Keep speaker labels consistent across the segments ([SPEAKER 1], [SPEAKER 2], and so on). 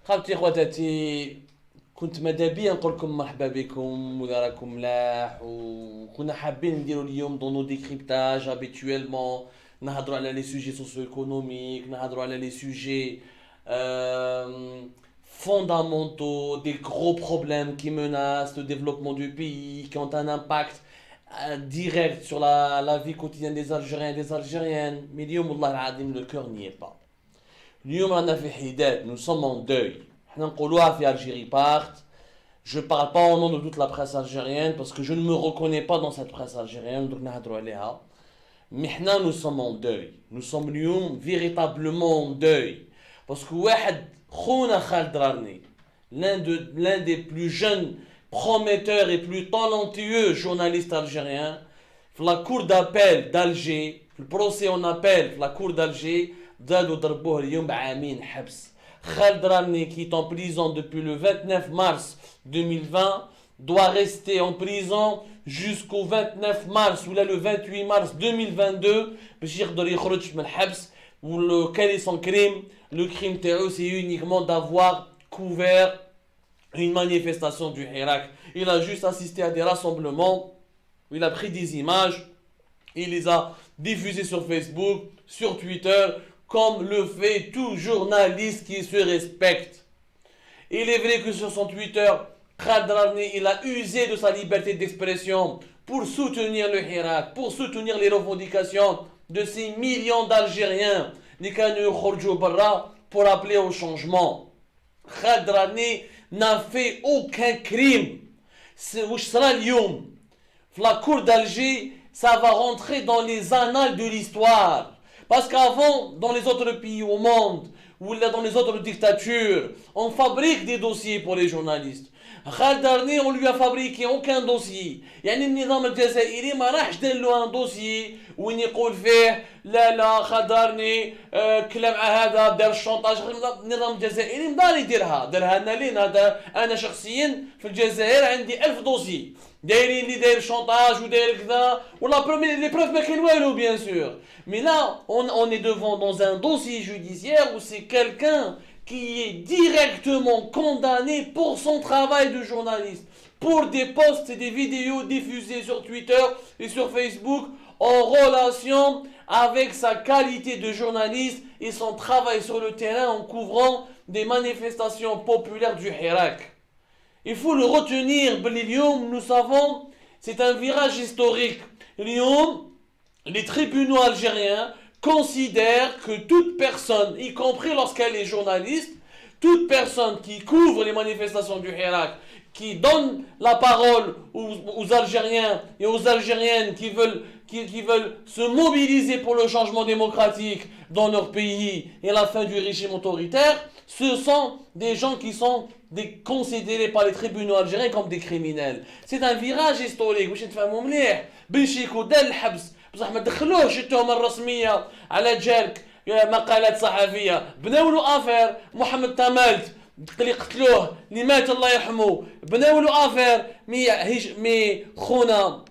[SPEAKER 1] خالتي خواتاتي، كنت ماذا بيا نقول لكم مرحبا بكم ولا راكم ملاح، وكنا حابين نديروا اليوم دون نو ديكريبتاج habituellement نهضروا على لي سوجي سوسيو ايكونوميك، نهضروا على لي سوجي fondamentaux, des gros problèmes qui menacent le développement du pays, qui ont un impact direct sur la vie quotidienne des Algériens et des Algériennes. Mais اليوم والله العظيم le cœur n'y est pas. اليوم رانا في حداد, nous sommes en deuil. حنا نقولوها في Algérie part. Je ne parle pas au nom de toute la presse algérienne parce que je ne me reconnais pas dans cette presse algérienne, donc نهضروا عليها. Mais حنا nous sommes en deuil. Nous sommes اليوم véritablement en deuil. Parce que واحد خونا خالد راني, l'un des plus jeunes prometteurs et plus talentueux journalistes algériens, la cour d'appel d'Alger, le procès en appel, la cour d'Alger, زادوا ضربوه اليوم بعامين حبس. Khaled Rani, qui est en prison depuis le 29 mars 2020, doit rester en prison jusqu'au 29 mars ou là le 28 mars 2022 باش يقدر يخرج من الحبس. Quel est son crime? Le crime terroriste, c'est uniquement d'avoir couvert une manifestation du Hirak. Il a juste assisté à des rassemblements, il a pris des images, il les a diffusées sur Facebook, sur Twitter, comme le fait tout journaliste qui se respecte. Il est vrai que sur son Twitter, Khaled Rani, il a usé de sa liberté d'expression pour soutenir le Hirak, pour soutenir les revendications de ces millions d'Algériens pour appeler au changement. Khaled Rani n'a fait aucun crime. La cour d'Alger, ça va rentrer dans les annales de l'histoire. Parce qu'avant, dans les autres pays au monde, ou là dans les autres dictatures, on fabrique des dossiers pour les journalistes. Khaled Rani, on lui a fabriqué aucun dossier. يعني النظام الجزائري ما راحش دار له ان دوسيي وين يقول فيه لا خالد راني كلام مع هذا دار الشونطاج. النظام الجزائري مدار يديرها، دارها انا لين هذا. انا شخصيا في الجزائر عندي 1000 دوسي دايرين اللي داير شونطاج وداير كذا ولا برومي لي بروف ما كاين والو bien sûr. Mais là on est devant dans un dossier judiciaire où c'est quelqu'un qui est directement condamné pour son travail de journaliste, pour des posts et des vidéos diffusées sur Twitter et sur Facebook en relation avec sa qualité de journaliste et son travail sur le terrain en couvrant des manifestations populaires du Hirak. Il faut le retenir, Lyon, nous savons, c'est un virage historique. Lyon, les tribunaux algériens considère que toute personne, y compris lorsqu'elle est journaliste, toute personne qui couvre les manifestations du Hirak, qui donne la parole aux Algériens et aux Algériennes qui veulent se mobiliser pour le changement démocratique dans leur pays et la fin du régime autoritaire, ce sont des gens qui sont considérés par les tribunaux algériens comme des criminels. C'est un virage historique. باش نتفاهموا مليح. بن شيكو دار الحبس بصح ما دخلوهش التهمه الرسميه على جالك مقالات صحفيه. بناو له افير محمد تمالت اللي قتلوه اللي مات الله يرحمه. بناو له افير مي خونا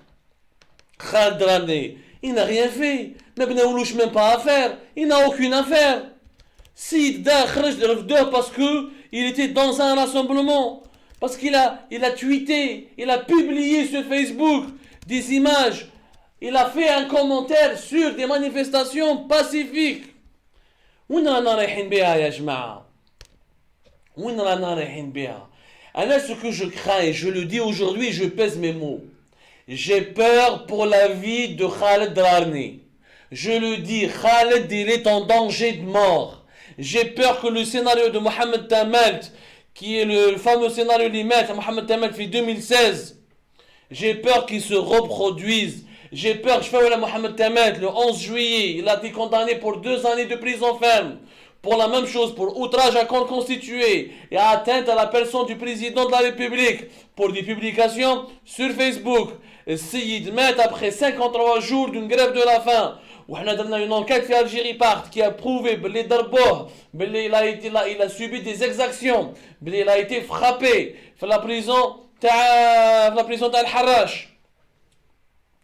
[SPEAKER 1] Khaled Rani, il n'a rien fait. ما بناولوش même pas affaire. Il n'a aucune affaire. Si خرج رفدوه parce que il était dans un rassemblement, parce qu'il a tweeté, il a publié sur Facebook des images, il a fait un commentaire sur des manifestations pacifiques. وين رانا رايحين بها يا جماعة؟ وين رانا رايحين بها؟ أنا ce que je crains et je le dis aujourd'hui, je pèse mes mots. J'ai peur pour la vie de Khaled Rani. Je le dis, Khaled, il est en danger de mort. J'ai peur que le scénario de Mohamed Tamalt, qui est le fameux scénario limite, Mohamed Tamalt fait 2016, j'ai peur qu'il se reproduise. J'ai peur, je fais Mohamed Tamalt, le 11 juillet, il a été condamné pour 2 années de prison ferme. Pour la même chose, pour outrage à compte constitué et atteinte à la personne du président de la République, pour des publications sur Facebook. Seyid met après 53 jours d'une grève de la faim. وحنا درنا une enquête في Algérie part qui a prouvé بلي ضربوه بلي il a subi des exactions بلي il a été frappé في la prison تاع الحراش.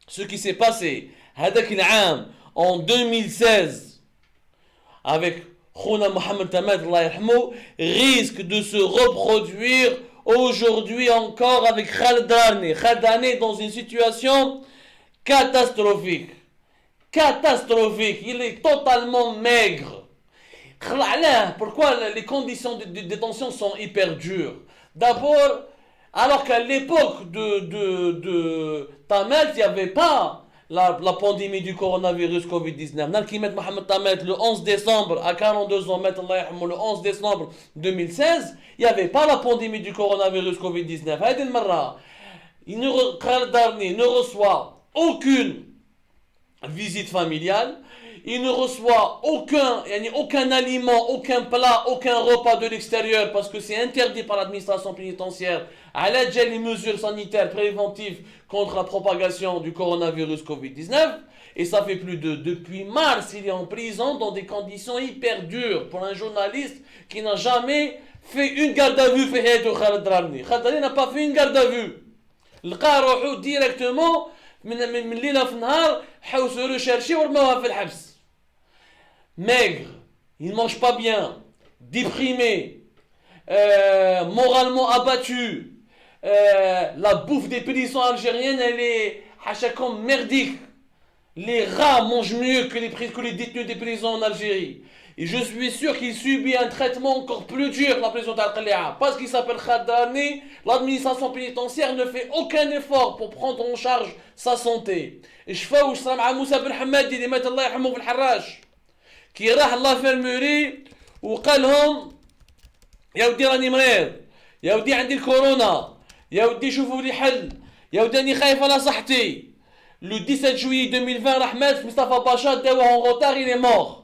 [SPEAKER 1] Ce qui s'est passé هذاك العام en 2016 avec Khouna Mohamed Tamed, Allah yarhamou, risque de se reproduire aujourd'hui encore avec Khaled Darni. Khaled Darni est dans une situation catastrophique. Catastrophique. Il est totalement maigre. Pourquoi les conditions de détention sont hyper dures? D'abord, alors qu'à l'époque de Tamed, il n'y avait pas la pandémie du coronavirus Covid-19. Nalkimet Mohamed Tamed, le 11 décembre, à 42 ans, le 11 décembre 2016, il n'y avait pas la pandémie du coronavirus Covid-19. Khaled Darni ne reçoit aucune visite familiale. Il ne reçoit aucun aliment, aucun plat, aucun repas de l'extérieur parce que c'est interdit par l'administration pénitentiaire à l'aide des mesures sanitaires préventives contre la propagation du coronavirus Covid-19. Et ça fait depuis mars, il est en prison dans des conditions hyper dures pour un journaliste qui n'a jamais fait une garde à vue. Khaled Darni n'a pas fait une garde à vue. لقى directement من ليله في نهار حاولوا ريشيرشي ورماوها في الحبس. Maigre, il ne mange pas bien, déprimé, moralement abattu. La bouffe des prisons algériennes, elle est à chaque fois merdique. Les rats mangent mieux que les détenus des prisons en Algérie. Et je suis sûr qu'il subit un traitement encore plus dur dans la prison d'Al-Qalia. Parce qu'il s'appelle Khaled Darni, l'administration pénitentiaire ne fait aucun effort pour prendre en charge sa santé. Et je fais où je serai avec Moussa Ben Hamadi, اللي مات الله يرحمه في الحراش. كي راح لافيرموري وقال لهم يا ودي راني مريض، يا ودي عندي الكورونا، يا ودي شوفوا لي حل، يا ودي راني خايف على صحتي. Le 17 juillet 2020 راح مات Mustafa Pacha, داوه en retard, il est mort.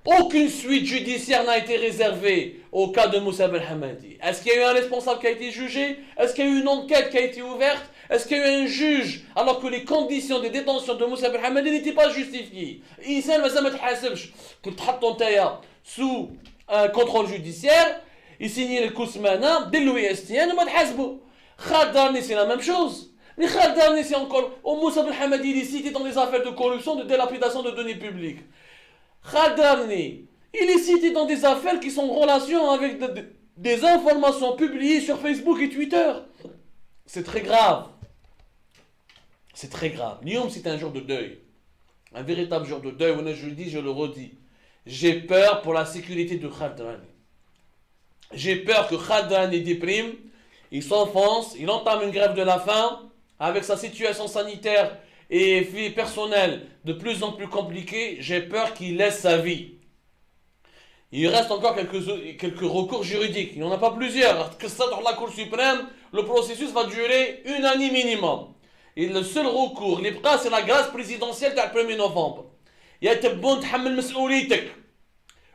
[SPEAKER 1] Aucune suite judiciaire n'a été réservée au cas de Moussa Ben Hamadi. Est-ce qu'il y a eu un responsable qui a été jugé? Est-ce qu'il y a eu une enquête qui a été ouverte? Est-ce qu'il y a eu un juge alors que les conditions de détention de Moussa Ben Hamadi n'étaient pas justifiées? Insan ma تحاسبش كنت تحطوا نتايا sous un contrôle judiciaire, il signait le coup semana, dès l'OISTN, on va تحاسبوا. Khaled Darni c'est la même chose. Mais Khaled Darni c'est encore Moussa Ben Hamadi il est cité dans des affaires de corruption, de dilapidation de deniers publics. Khaled Darni, il est cité dans des affaires qui sont en relation avec des informations publiées sur Facebook et Twitter. C'est très grave. C'est très grave. Nyom, c'est un jour de deuil. Un véritable jour de deuil. Je le dis, je le redis. J'ai peur pour la sécurité de Khaled Darni. J'ai peur que Khaled Darni déprime, il s'enfonce, il entame une grève de la faim, avec sa situation sanitaire et vie personnelle de plus en plus compliquée, j'ai peur qu'il laisse sa vie. Il reste encore quelques recours juridiques. Il n'y en a pas plusieurs. Que ça dans la Cour suprême, le processus va durer une année minimum. Et le seul recours, l'IBقى, c'est la grâce présidentielle du 1er novembre. يتبون تحمل مسؤوليتك.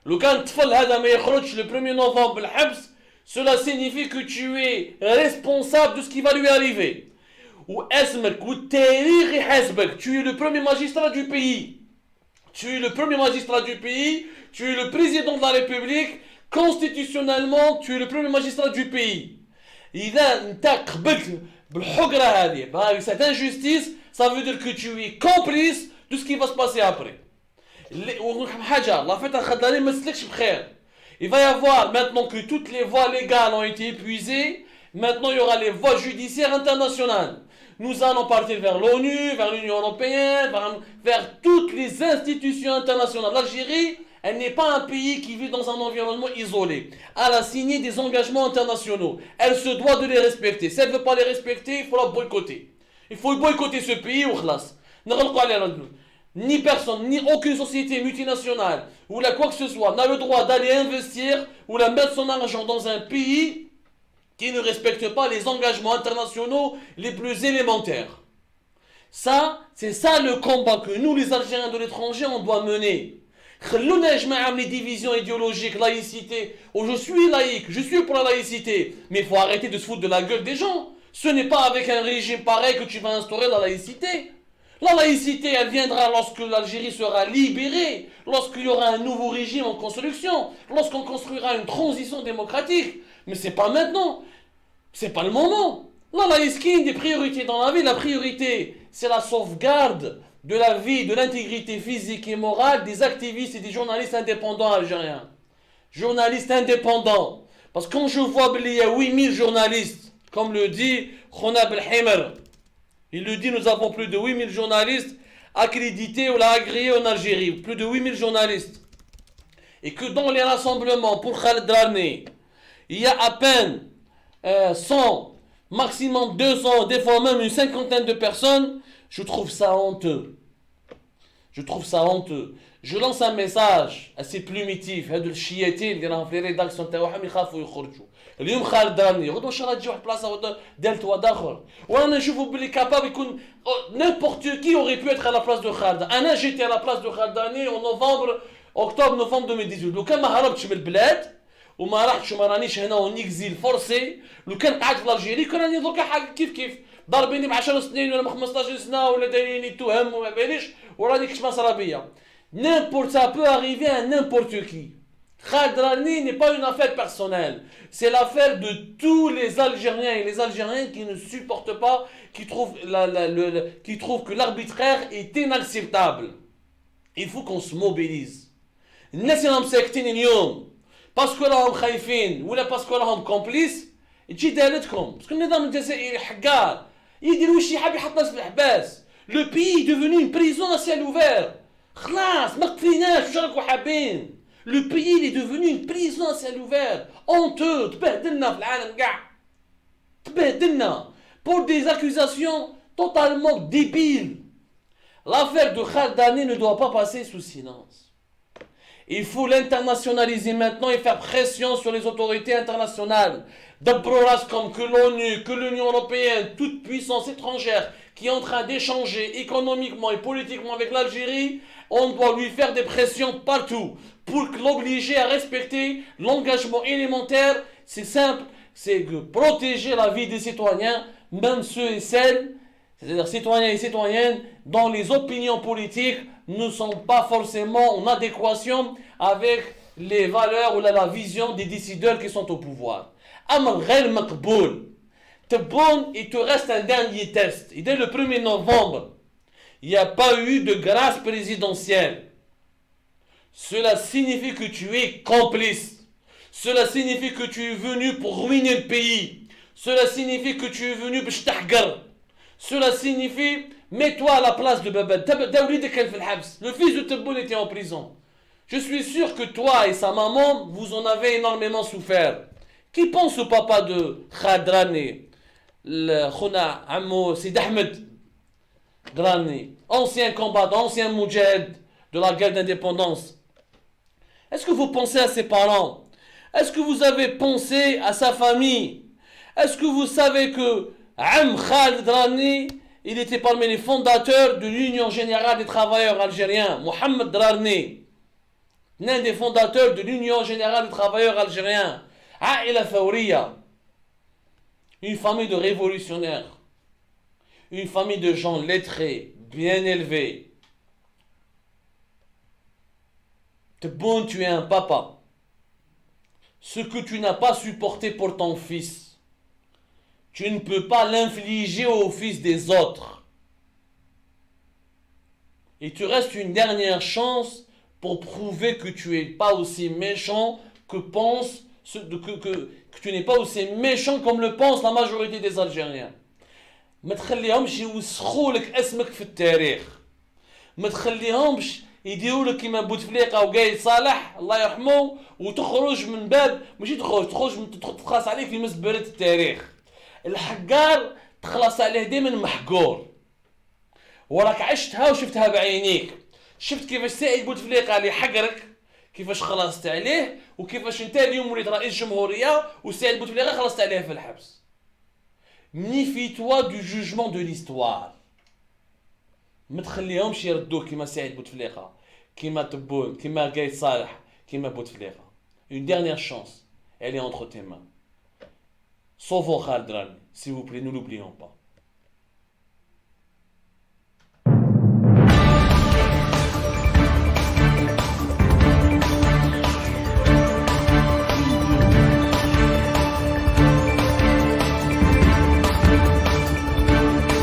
[SPEAKER 1] لو كان الطفل هذا ما يخرجش le 1er novembre بالحبس, cela signifie que tu es responsable de ce qui va lui arriver. Ou اسمك والتاريخ يحاسبك. Tu es le premier magistrat du pays. Tu es le premier magistrat du pays. Tu es le président de la République. Constitutionnellement, tu es le premier magistrat du pays. إذا أنت قبلت بالحقرة هذه بهذه cette injustice, ça veut dire que tu es complice de ce qui va se passer après. حاجة الله فتح Khaled Darni ما سلكش بخير. Il va y avoir, maintenant que toutes les voies légales ont été épuisées, maintenant il y aura les voies judiciaires internationales. Nous allons partir vers l'ONU, vers l'Union européenne, vers toutes les institutions internationales. L'Algérie, elle n'est pas un pays qui vit dans un environnement isolé. Elle a signé des engagements internationaux. Elle se doit de les respecter. Si elle ne veut pas les respecter, il faut la boycotter. Il faut boycotter ce pays ou khlas. Ni personne, ni aucune société multinationale ou quoi que ce soit n'a le droit d'aller investir ou mettre son argent dans un pays qui ne respecte pas les engagements internationaux les plus élémentaires. Ça, c'est ça le combat que nous, les Algériens de l'étranger, on doit mener. Les divisions idéologiques, laïcité. Oh, je suis laïque, je suis pour la laïcité. Mais il faut arrêter de se foutre de la gueule des gens. Ce n'est pas avec un régime pareil que tu vas instaurer la laïcité. La laïcité, elle viendra lorsque l'Algérie sera libérée, lorsqu'il y aura un nouveau régime en construction, lorsqu'on construira une transition démocratique. Mais c'est pas maintenant. C'est pas le moment. La laïcité, une des priorités dans la vie, la priorité, c'est la sauvegarde de la vie, de l'intégrité physique et morale des activistes et des journalistes indépendants algériens. journalistes indépendants. Parce que quand je vois qu'il y a 8000 journalistes, comme le dit Khona Belhimer, il le dit, nous avons plus de 8000 journalistes accrédités ou agréés en Algérie, plus de 8000 journalistes. Et que dans les rassemblements pour Khaled Drarni, il y a à peine 100, maximum 200, des fois même une cinquantaine de personnes, je trouve ça honteux. Je trouve ça honteux. Je lance un message assez primitif. هادو الشياتين اللي راهم في ريداكسيون تاعهم يخافوا يخرجوا. اليوم خالد دراني غدوه ان شاء الله تجي واحد البلاصه دالت واحد اخر. وانا نشوفوا بلي كابابل يكون n'importe qui aurait pu être à la place de Khaled. انا j'étais à la place de Khaled Drarni en novembre octobre novembre 2018. لو كان ما هربتش من البلاد وما رحتش وما رانيش هنا اون اكزيل فورسي، لو كان قعدت في الجيري كان راني دركا حاجه كيف ضاربيني ب 10 سنين ولا 15 سنه ولا دايريني تهم وما باليش وراني كنت مصرا بيا. N'importe ça peut arriver à n'importe qui. Khaled Drarni n'est pas une affaire personnelle. C'est l'affaire de tous les Algériens et les Algériennes qui ne supportent pas, qui trouvent que l'arbitraire est inacceptable. Il faut qu'on se mobilise. الناس اللي راهم ساكتين اليوم باسكو راهم خايفين ولا باسكو راهم كومبليس تجي دالتكم باسكو النظام الجزائري حقار يدير واش يحب يحط ناس في الحباس. لو بيي devenu une prison à ciel ouvert. خلاص ما كفيناش واش راكم حابين. لو بيي est devenu une prison à ciel ouvert. honteux. تبهدلنا في العالم كاع. تبهدلنا pour des accusations totalement débiles. L'affaire de Khaled Drarni ne doit pas passer sous silence. Il faut l'internationaliser maintenant et faire pression sur les autorités internationales. D'abroras comme que l'ONU, que l'Union européenne, toute puissance étrangère qui est en train d'échanger économiquement et politiquement avec l'Algérie, on doit lui faire des pressions partout pour l'obliger à respecter l'engagement élémentaire. C'est simple, c'est de protéger la vie des citoyens, même ceux et celles, c'est-à-dire citoyens et citoyennes, dont les opinions politiques ne sont pas forcément en adéquation avec les valeurs ou la vision des décideurs qui sont au pouvoir. Amr ghayr maqboul. Tebboune, il te reste un dernier test. Et dès le 1er novembre, il n'y a pas eu de grâce présidentielle. Cela signifie que tu es complice. Cela signifie que tu es venu pour ruiner le pays. Cela signifie que tu es venu pour t'ahgar. Cela signifie, mets-toi à la place de Baba. Le fils de Tebboune était en prison. Je suis sûr que toi et sa maman, vous en avez énormément souffert. Qui pense au papa de Khaled Drarni, le Khona Ammo Sid Ahmed Drarni, ancien combattant, ancien moudjahid de la guerre d'indépendance? Est-ce que vous pensez à ses parents? Est-ce que vous avez pensé à sa famille? Est-ce que vous savez que Khaled Drarni, il était parmi les fondateurs de l'Union Générale des Travailleurs Algériens, Mohamed Drarni, l'un des fondateurs de l'Union Générale des Travailleurs Algériens, Aïla Fawriya, une famille de révolutionnaires, une famille de gens lettrés, bien élevés. Tebboune, tu es un papa. Ce que tu n'as pas supporté pour ton fils, tu ne peux pas l'infliger au fils des autres. Il te reste une dernière chance pour prouver que tu n'es pas aussi méchant que tu n'es pas aussi méchant comme le pense la majorité des Algériens. ما تخليهمش يوسخوا لك اسمك في التاريخ. ما تخليهمش يديروا لك كيما بوتفليقه وقايد صالح الله يرحمه وتخرج من باب ماشي تخرج من تخلص عليك في مزبله التاريخ. الحقار تخلص عليه دائما محقور. وراك عشتها وشفتها بعينيك. شفت كيفاش سعيد بوتفليقه اللي حقرك كيفاش خلصت عليه وكيفاش انت اليوم وليت رئيس جمهوريه وسعيد بوتفليقه خلصت عليه في الحبس. Méfie-toi du jugement de l'histoire. ما تخليهمش يردوك كيما سعيد بوتفليقه كيما تبون كيما قايد صالح كيما بوتفليقه. Une dernière chance, elle est entre tes mains. Sauvons Khaled Drarni, s'il vous plaît, ne l'oublions pas.